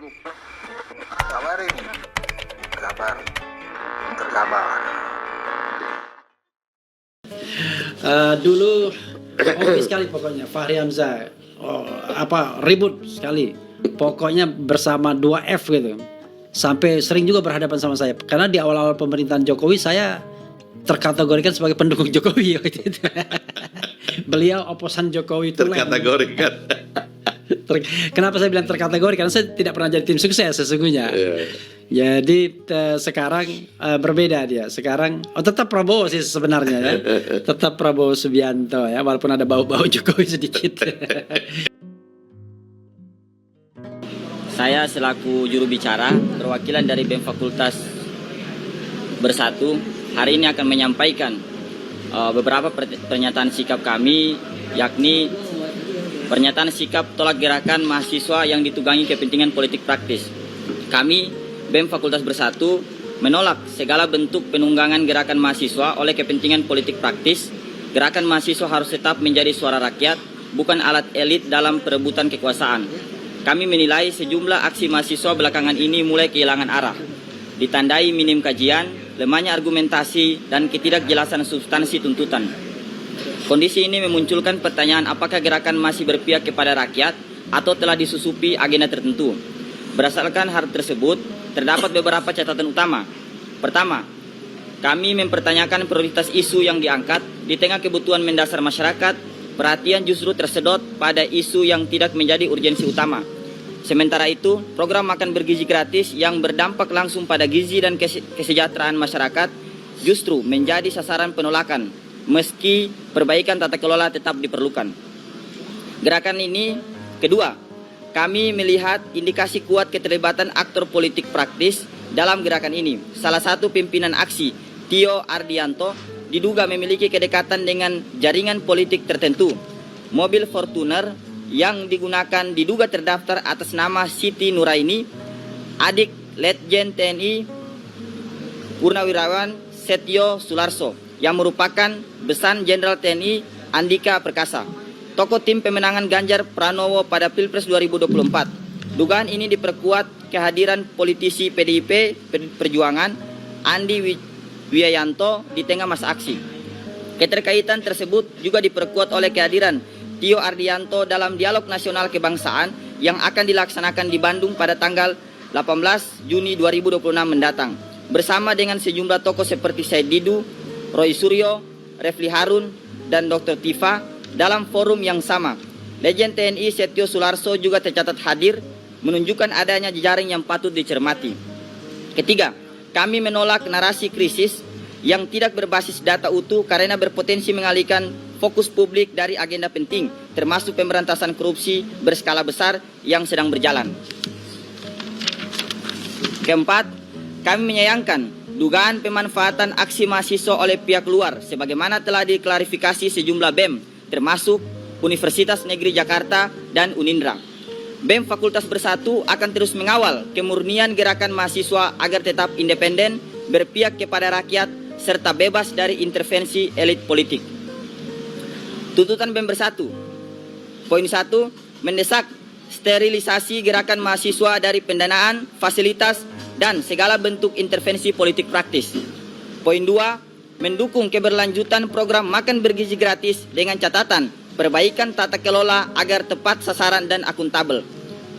Kabar ini, kabar terkabar. Dulu oke sekali pokoknya Fahri Hamzah, ribut sekali pokoknya bersama 2F gitu, sampai sering juga berhadapan sama saya karena di awal-awal pemerintahan Jokowi saya terkategorikan sebagai pendukung Jokowi waktu itu. Beliau oposan Jokowi itu Terkategorikan. Kenapa saya bilang terkategori? Karena saya tidak pernah jadi tim sukses sesungguhnya. Jadi sekarang berbeda dia. Sekarang tetap Prabowo sih sebenarnya ya. Tetap Prabowo Subianto ya, walaupun ada bau-bau Jokowi sedikit. Saya selaku juru bicara perwakilan dari BEM Fakultas Bersatu hari ini akan menyampaikan beberapa pernyataan sikap kami, yakni pernyataan sikap tolak gerakan mahasiswa yang ditunggangi kepentingan politik praktis. Kami, BEM Fakultas Bersatu, menolak segala bentuk penunggangan gerakan mahasiswa oleh kepentingan politik praktis. Gerakan mahasiswa harus tetap menjadi suara rakyat, bukan alat elit dalam perebutan kekuasaan. Kami menilai sejumlah aksi mahasiswa belakangan ini mulai kehilangan arah, ditandai minim kajian, lemahnya argumentasi, dan ketidakjelasan substansi tuntutan. Kondisi ini memunculkan pertanyaan apakah gerakan masih berpihak kepada rakyat atau telah disusupi agenda tertentu. Berdasarkan hal tersebut, terdapat beberapa catatan utama. Pertama, kami mempertanyakan prioritas isu yang diangkat di tengah kebutuhan mendasar masyarakat. Perhatian justru tersedot pada isu yang tidak menjadi urgensi utama. Sementara itu, program makan bergizi gratis yang berdampak langsung pada gizi dan kesejahteraan masyarakat justru menjadi sasaran penolakan, meski perbaikan tata kelola tetap diperlukan. Gerakan ini, kedua, kami melihat indikasi kuat keterlibatan aktor politik praktis dalam gerakan ini. Salah satu pimpinan aksi, Tio Ardianto, diduga memiliki kedekatan dengan jaringan politik tertentu. Mobil Fortuner yang digunakan diduga terdaftar atas nama Siti Nuraini, adik Letjen TNI Purnawirawan Setio Sularso, yang merupakan besan Jenderal TNI Andika Perkasa, tokoh tim pemenangan Ganjar Pranowo pada Pilpres 2024. Dugaan ini diperkuat kehadiran politisi PDIP Perjuangan Andi Wijayanto di tengah masa aksi. Keterkaitan tersebut juga diperkuat oleh kehadiran Tio Ardianto dalam dialog nasional kebangsaan yang akan dilaksanakan di Bandung pada tanggal 18 Juni 2026 mendatang, bersama dengan sejumlah tokoh seperti Said Didu, Roy Suryo, Refli Harun, dan Dr. Tifa dalam forum yang sama. Legend TNI Setio Sularso juga tercatat hadir, menunjukkan adanya jejaring yang patut dicermati. Ketiga, kami menolak narasi krisis yang tidak berbasis data utuh karena berpotensi mengalihkan fokus publik dari agenda penting, termasuk pemberantasan korupsi berskala besar yang sedang berjalan. Keempat, kami menyayangkan dugaan pemanfaatan aksi mahasiswa oleh pihak luar sebagaimana telah diklarifikasi sejumlah BEM, termasuk Universitas Negeri Jakarta dan Unindra. BEM Fakultas Bersatu akan terus mengawal kemurnian gerakan mahasiswa agar tetap independen, berpihak kepada rakyat, serta bebas dari intervensi elit politik. Tuntutan BEM Bersatu. Poin 1, mendesak sterilisasi gerakan mahasiswa dari pendanaan, fasilitas, dan segala bentuk intervensi politik praktis. Poin 2, mendukung keberlanjutan program makan bergizi gratis dengan catatan perbaikan tata kelola agar tepat sasaran dan akuntabel.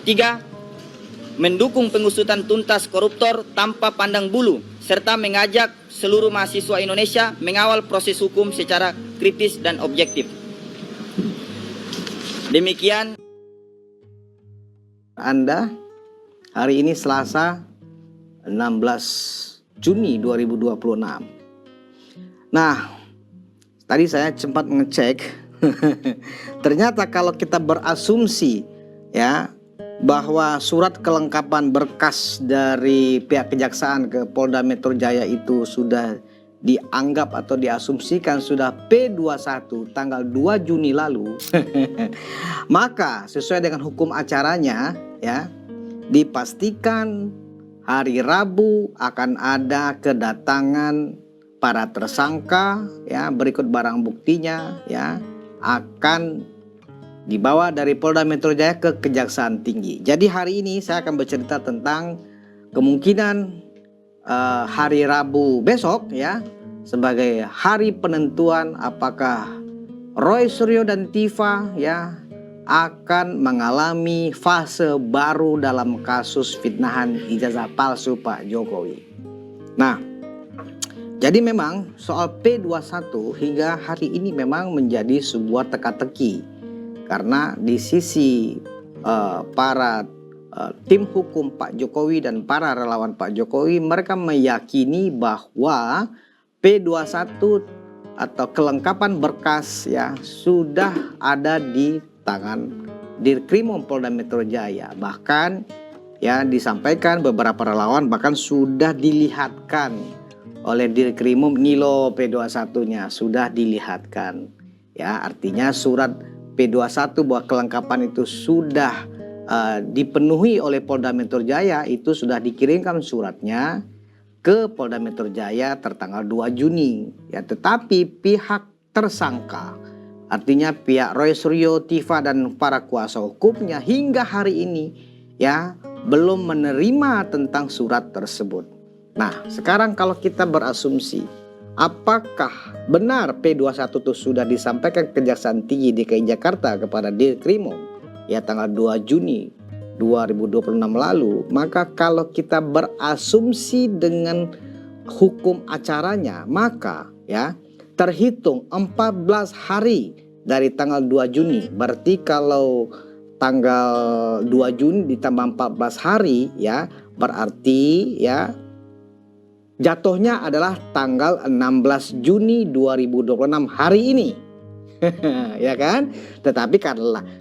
3, mendukung pengusutan tuntas koruptor tanpa pandang bulu, serta mengajak seluruh mahasiswa Indonesia mengawal proses hukum secara kritis dan objektif. Demikian Anda hari ini Selasa 16 Juni 2026. Nah, tadi saya sempat ngecek ternyata kalau kita berasumsi ya bahwa surat kelengkapan berkas dari pihak kejaksaan ke Polda Metro Jaya itu sudah dianggap atau diasumsikan sudah P21 tanggal 2 Juni lalu maka sesuai dengan hukum acaranya ya dipastikan hari Rabu akan ada kedatangan para tersangka ya, berikut barang buktinya ya, akan dibawa dari Polda Metro Jaya ke Kejaksaan Tinggi. Jadi hari ini saya akan bercerita tentang kemungkinan hari Rabu besok ya, sebagai hari penentuan apakah Roy Suryo dan Tifa ya akan mengalami fase baru dalam kasus fitnahan ijazah palsu Pak Jokowi. Nah, jadi memang soal P21 hingga hari ini memang menjadi sebuah teka-teki, karena di sisi para tim hukum Pak Jokowi dan para relawan Pak Jokowi, mereka meyakini bahwa P21 atau kelengkapan berkas ya sudah ada di tangan Dirkrimum Polda Metro Jaya. Bahkan ya disampaikan beberapa relawan bahkan sudah dilihatkan oleh Dirkrimum, Nilo P21-nya sudah dilihatkan. Ya, artinya surat P21 bahwa kelengkapan itu sudah dipenuhi oleh Polda Metro Jaya, itu sudah dikirimkan suratnya ke Polda Metro Jaya tertanggal 2 Juni. Ya, tetapi pihak tersangka, artinya pihak Roy Suryo, Tifa dan para kuasa hukumnya hingga hari ini ya belum menerima tentang surat tersebut. Nah, sekarang kalau kita berasumsi apakah benar P21 itu sudah disampaikan ke Kejaksaan Tinggi DKI Jakarta kepada Dirkrimum ya tanggal 2 Juni 2026 lalu, maka kalau kita berasumsi dengan hukum acaranya, maka ya terhitung 14 hari dari tanggal 2 Juni. Berarti kalau tanggal 2 Juni ditambah 14 hari ya, berarti ya jatuhnya adalah tanggal 16 Juni 2026 hari ini. Ya kan? Tetapi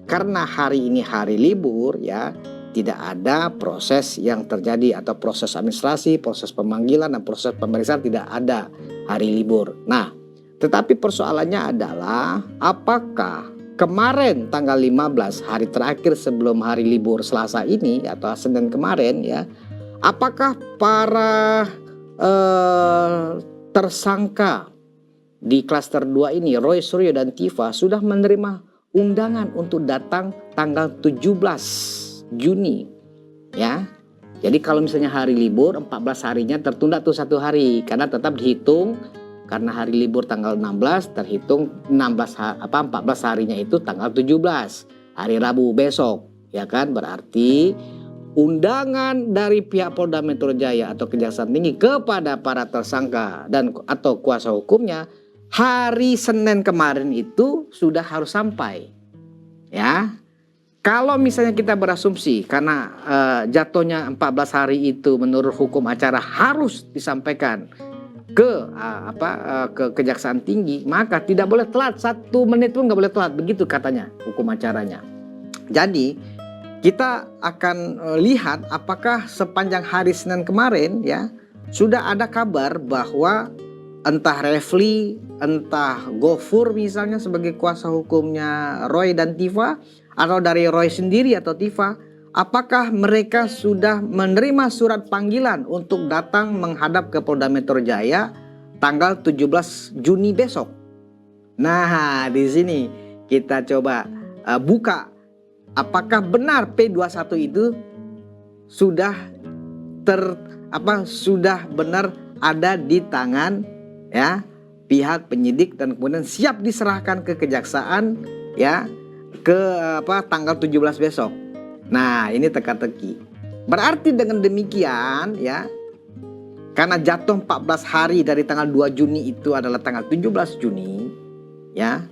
karena hari ini hari libur ya, tidak ada proses yang terjadi atau proses administrasi, proses pemanggilan dan proses pemeriksaan, tidak ada hari libur. Nah, tetapi persoalannya adalah apakah kemarin tanggal 15 hari terakhir sebelum hari libur Selasa ini atau Senin kemarin ya, apakah para tersangka di klaster 2 ini, Roy Suryo dan Tifa, sudah menerima undangan untuk datang tanggal 17 Juni ya. Jadi kalau misalnya hari libur 14 harinya tertunda tuh 1 hari, karena tetap dihitung karena hari libur tanggal 16 terhitung 14 harinya itu tanggal 17 hari Rabu besok ya kan. Berarti undangan dari pihak Polda Metro Jaya atau Kejaksaan Tinggi kepada para tersangka dan atau kuasa hukumnya hari Senin kemarin itu sudah harus sampai ya. Kalau misalnya kita berasumsi karena jatuhnya 14 hari itu menurut hukum acara harus disampaikan ke Kejaksaan Tinggi, maka tidak boleh telat, 1 menit pun nggak boleh telat, begitu katanya hukum acaranya. Jadi kita akan lihat apakah sepanjang hari Senin kemarin ya sudah ada kabar bahwa entah Refli, entah Gofur misalnya sebagai kuasa hukumnya Roy dan Tifa, atau dari Roy sendiri atau Tifa, apakah mereka sudah menerima surat panggilan untuk datang menghadap ke Polda Metro Jaya tanggal 17 Juni besok. Nah, di sini kita coba buka apakah benar P21 itu sudah sudah benar ada di tangan ya pihak penyidik dan kemudian siap diserahkan ke kejaksaan ya ke tanggal 17 besok. Nah, ini teka-teki. Berarti dengan demikian ya, karena jatuh 14 hari dari tanggal 2 Juni itu adalah tanggal 17 Juni ya,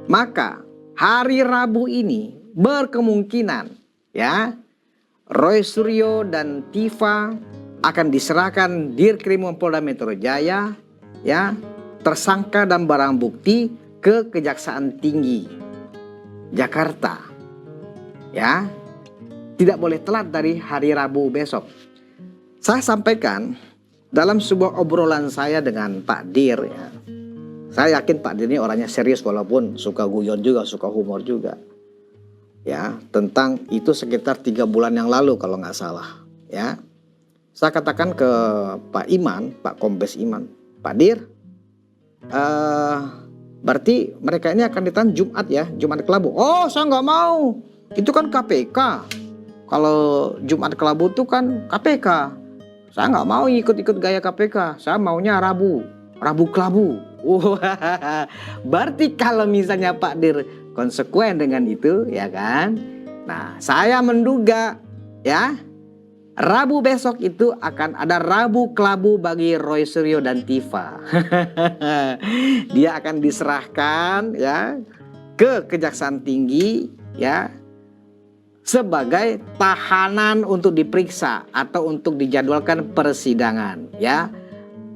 maka hari Rabu ini berkemungkinan ya Roy Suryo dan Tifa akan diserahkan Dirkrimum Polda Metro Jaya ya, tersangka dan barang bukti ke Kejaksaan Tinggi Jakarta ya. Tidak boleh telat dari hari Rabu besok. Saya sampaikan dalam sebuah obrolan saya dengan Pak Dir ya. Saya yakin Pak Dir ini orangnya serius walaupun suka guyon juga, suka humor juga. Ya, tentang itu sekitar 3 bulan yang lalu kalau nggak salah ya. Saya katakan ke Pak Iman, Pak Kombes Iman, Pak Dir, Berarti mereka ini akan ditahan Jumat ya, Jumat kelabu. Oh, saya nggak mau. Itu kan KPK. Kalau Jumat kelabu itu kan KPK. Saya nggak mau ikut-ikut gaya KPK. Saya maunya Rabu kelabu. Wah, berarti kalau misalnya Pak Dir konsekuen dengan itu, ya kan? Nah, saya menduga ya, Rabu besok itu akan ada Rabu kelabu bagi Roy Suryo dan Tifa. Dia akan diserahkan ya ke Kejaksaan Tinggi ya sebagai tahanan untuk diperiksa atau untuk dijadwalkan persidangan ya.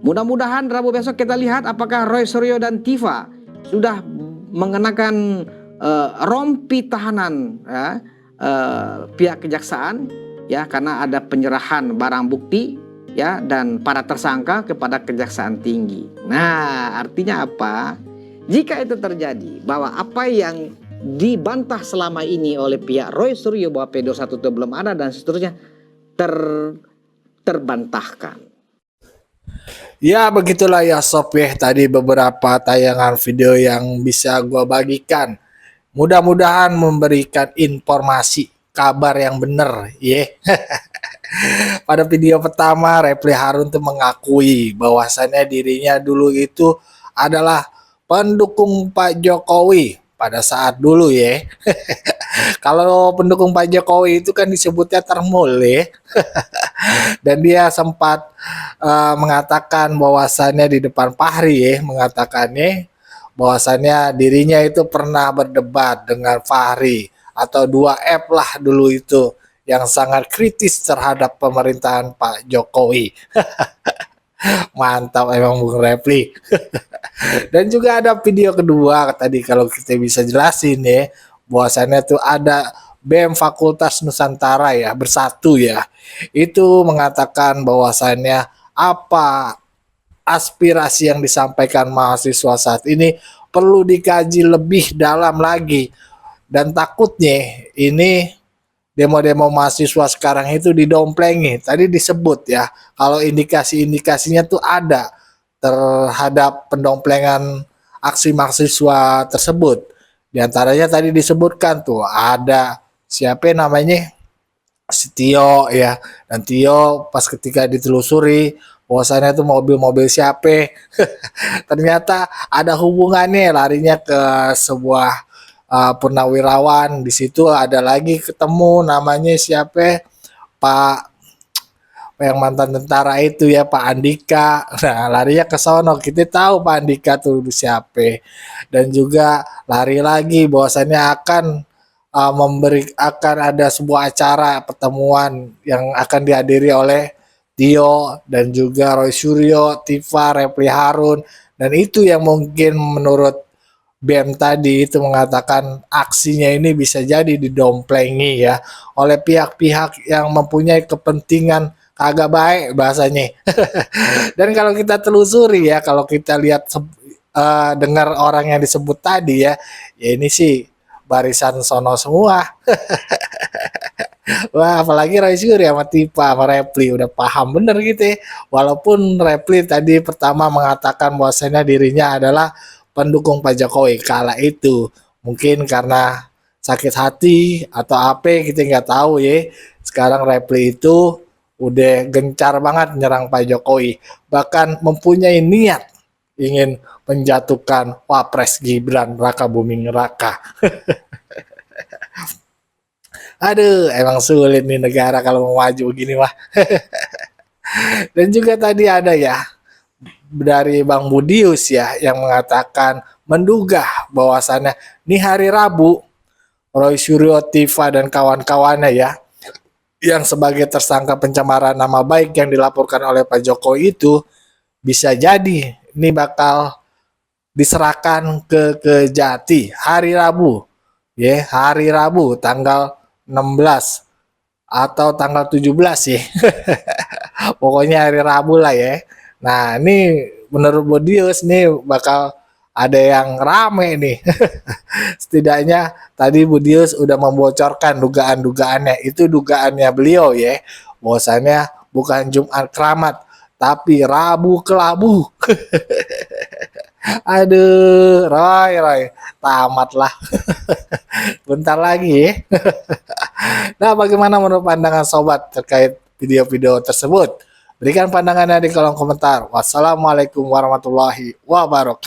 Mudah-mudahan Rabu besok kita lihat apakah Roy Suryo dan Tifa sudah mengenakan rompi tahanan ya, pihak kejaksaan ya, karena ada penyerahan barang bukti ya dan para tersangka kepada Kejaksaan Tinggi. Nah, artinya apa? Jika itu terjadi bahwa apa yang dibantah selama ini oleh pihak Roy Suryo bahwa P21 itu belum ada dan seterusnya terbantahkan. Ya begitulah ya sob ya, tadi beberapa tayangan video yang bisa gua bagikan. Mudah-mudahan memberikan informasi kabar yang benar ya. Pada video pertama Reply Harun tuh mengakui bahwasannya dirinya dulu itu adalah pendukung Pak Jokowi pada saat dulu ya. Kalau pendukung Pak Jokowi itu kan disebutnya termul ya. Dan dia sempat mengatakan bahwasannya di depan Fahri ya, mengatakannya bahwasannya dirinya itu pernah berdebat dengan Fahri atau 2F lah dulu itu, yang sangat kritis terhadap pemerintahan Pak Jokowi. Mantap emang Bung Reply. Dan juga ada video kedua tadi kalau kita bisa jelasin ya, bahwasannya tuh ada BEM Fakultas Nusantara ya, Bersatu ya, itu mengatakan bahwasannya apa aspirasi yang disampaikan mahasiswa saat ini perlu dikaji lebih dalam lagi, dan takutnya ini demo-demo mahasiswa sekarang itu didomplengi. Tadi disebut ya, kalau indikasi-indikasinya tuh ada terhadap pendomplengan aksi mahasiswa tersebut. Di antaranya tadi disebutkan tuh ada siapa namanya, si Tio ya, dan Tio pas ketika ditelusuri bahwasannya itu mobil-mobil siapa, ternyata ada hubungannya, larinya ke sebuah purnawirawan. Di situ ada lagi ketemu namanya siapa, Pak yang mantan tentara itu ya, Pak Andika. Nah, larinya ke sono, kita tahu Pak Andika tuh siapa. Dan juga lari lagi bahwasannya akan akan ada sebuah acara pertemuan yang akan dihadiri oleh Tio dan juga Roy Suryo, Tifa, Reply Harun, dan itu yang mungkin menurut BEM tadi itu mengatakan aksinya ini bisa jadi didomplengi ya oleh pihak-pihak yang mempunyai kepentingan kagak baik bahasanya. Dan kalau kita telusuri ya, kalau kita lihat dengar orang yang disebut tadi ya, ya ini sih barisan sono semua. Wah, apalagi Roy Suryo sama Tifa sama Reply udah paham bener gitu ya. Walaupun Reply tadi pertama mengatakan bahwasanya dirinya adalah pendukung Pak Jokowi kala itu, mungkin karena sakit hati atau apa kita nggak tahu ya. Sekarang Reply itu udah gencar banget menyerang Pak Jokowi, bahkan mempunyai niat ingin menjatuhkan Wapres Gibran Raka Buming Raka. Aduh, emang sulit nih negara kalau mau maju begini mah. Dan juga tadi ada ya dari Bang Budius ya yang mengatakan menduga bahwasannya nih hari Rabu Roy Suryo, Tifa dan kawan-kawannya ya yang sebagai tersangka pencemaran nama baik yang dilaporkan oleh Pak Jokowi itu bisa jadi ini bakal diserahkan ke Kejati hari Rabu ya, hari Rabu tanggal 16 atau tanggal 17 ya. Pokoknya hari Rabu lah ya. Nah ini menurut Budius nih bakal ada yang rame nih. Setidaknya tadi Budius udah membocorkan dugaan-dugaannya. Itu dugaannya beliau ya, bahwasannya bukan Jumat Keramat tapi Rabu Kelabu. Aduh, Roy, tamat lah. Bentar lagi ya. Nah, bagaimana menurut pandangan sobat terkait video-video tersebut? Berikan pandangannya di kolom komentar. Wassalamualaikum warahmatullahi wabarakatuh.